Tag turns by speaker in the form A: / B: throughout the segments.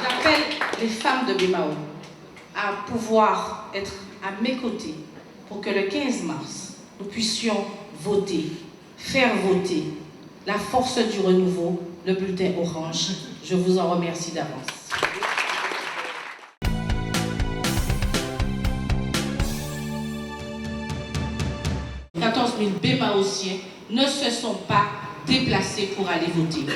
A: J'appelle les femmes de Bémao à pouvoir être à mes côtés pour que le 15 mars, nous puissions voter, faire voter la force du renouveau, le bulletin orange. Je vous en remercie d'avance. 14 000 Bémaotiens ne se sont pas déplacés pour aller voter.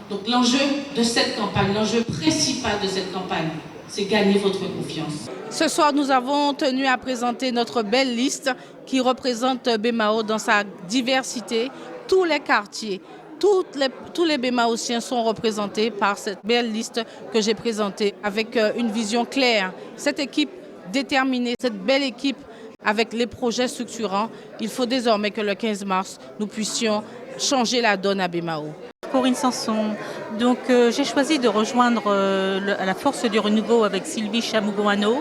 A: Donc l'enjeu de cette campagne, l'enjeu principal de cette campagne, c'est gagner votre confiance. Ce soir, nous avons tenu à présenter notre belle liste qui représente Bémao dans sa diversité. Tous les quartiers, tous les Bémaotiens sont représentés par cette belle liste que j'ai présentée avec une vision claire. Cette équipe déterminée, cette belle équipe avec les projets structurants, il faut désormais que le 15 mars, nous puissions changer la donne à Bémao.
B: Corinne Sanson. Donc j'ai choisi de rejoindre la force du renouveau avec Sylvie Chamougon-Anneau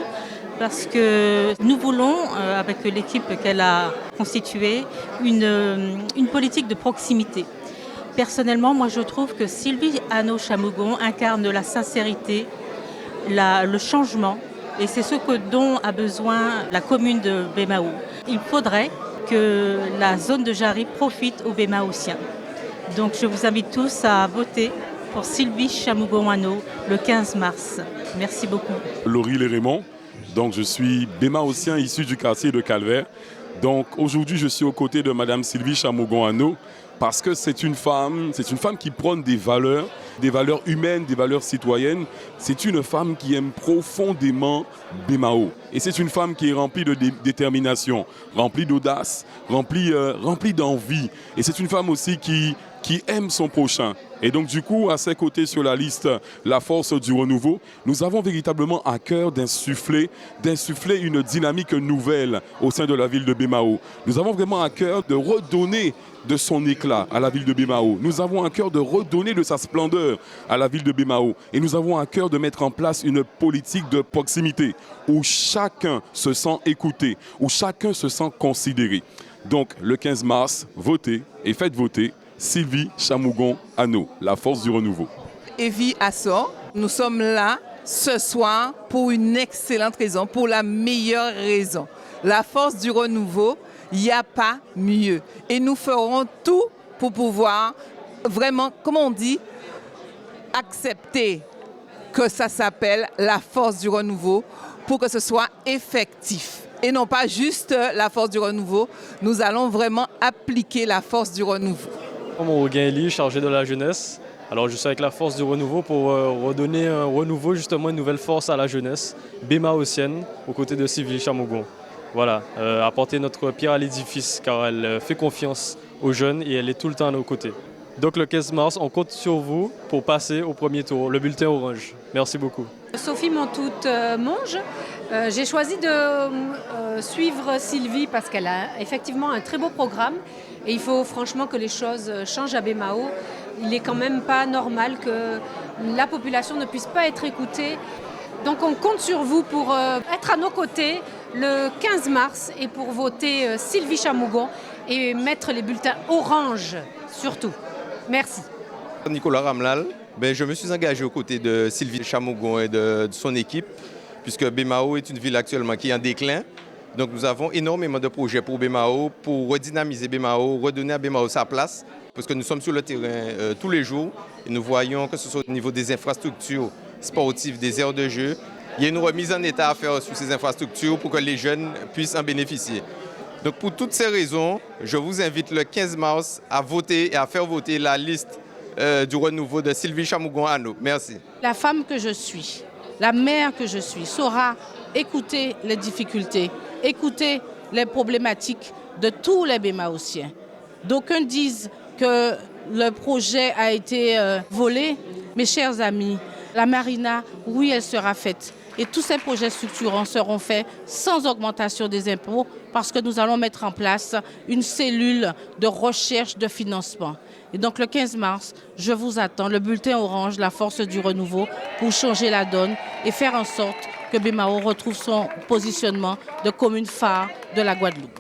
B: parce que nous voulons, avec l'équipe qu'elle a constituée, une politique de proximité. Personnellement, moi je trouve que Sylvie Anneau-Chamougon incarne la sincérité, le changement, et c'est ce dont a besoin la commune de Bémao. Il faudrait que la zone de Jarry profite aux Bémaotiens. Donc je vous invite tous à voter pour Sylvie Chamougon-Anneau le 15 mars. Merci beaucoup.
C: Laurie Lérémont, donc je suis Bémaotien issu du quartier de Calvaire. Donc aujourd'hui je suis aux côtés de Madame Sylvie Chamougon-Anneau parce que c'est une femme qui prône des valeurs humaines, des valeurs citoyennes. C'est une femme qui aime profondément Bémao. Et c'est une femme qui est remplie de détermination, remplie d'audace, remplie d'envie. Et c'est une femme aussi qui aime son prochain. Et donc du coup, à ses côtés sur la liste La Force du Renouveau, nous avons véritablement à cœur d'insuffler une dynamique nouvelle au sein de la ville de Bémao. Nous avons vraiment à cœur de redonner de son éclat à la ville de Bémao. Nous avons à cœur de redonner de sa splendeur à la ville de Bémao. Et nous avons à cœur de mettre en place une politique de proximité où chacun se sent écouté, où chacun se sent considéré. Donc le 15 mars, votez et faites voter Sylvie Chamougon-Anneau, La Force du Renouveau.
D: Evie Assor, nous sommes là ce soir pour une excellente raison, pour la meilleure raison. La Force du Renouveau, il n'y a pas mieux. Et nous ferons tout pour pouvoir vraiment, comme on dit, accepter que ça s'appelle la Force du Renouveau pour que ce soit effectif. Et non pas juste la Force du Renouveau, nous allons vraiment appliquer la Force du Renouveau.
E: Mon Gaëli, chargé de la jeunesse. Alors je suis avec la Force du Renouveau pour redonner un renouveau, justement une nouvelle force à la jeunesse bémaotienne aux côtés de Sylvie Chamougon. Voilà, apporter notre pierre à l'édifice car elle fait confiance aux jeunes et elle est tout le temps à nos côtés. Donc le 15 mars, on compte sur vous pour passer au premier tour, le bulletin orange. Merci beaucoup.
F: Sophie Montout-Monge, j'ai choisi de suivre Sylvie parce qu'elle a effectivement un très beau programme et il faut franchement que les choses changent à Bémao. Il n'est quand même pas normal que la population ne puisse pas être écoutée. Donc on compte sur vous pour être à nos côtés le 15 mars et pour voter Sylvie Chamougon et mettre les bulletins orange surtout. Merci.
G: Nicolas Ramlal, je me suis engagé aux côtés de Sylvie Chamougon et de son équipe, puisque Bémao est une ville actuellement qui est en déclin. Donc nous avons énormément de projets pour Bémao, pour redynamiser Bémao, redonner à Bémao sa place, parce que nous sommes sur le terrain tous les jours et nous voyons que ce soit au niveau des infrastructures sportives, des aires de jeu, il y a une remise en état à faire sur ces infrastructures pour que les jeunes puissent en bénéficier. Donc pour toutes ces raisons, je vous invite le 15 mars à voter et à faire voter la liste du renouveau de Sylvie Chamougon-Anneau. Merci.
A: La femme que je suis, la mère que je suis, saura écouter les difficultés, écouter les problématiques de tous les Bémaotiens. D'aucuns disent que le projet a été volé. Mes chers amis, la marina, oui, elle sera faite. Et tous ces projets structurants seront faits sans augmentation des impôts parce que nous allons mettre en place une cellule de recherche de financement. Et donc le 15 mars, je vous attends, le bulletin orange, la force du renouveau, pour changer la donne et faire en sorte que Bémao retrouve son positionnement de commune phare de la Guadeloupe.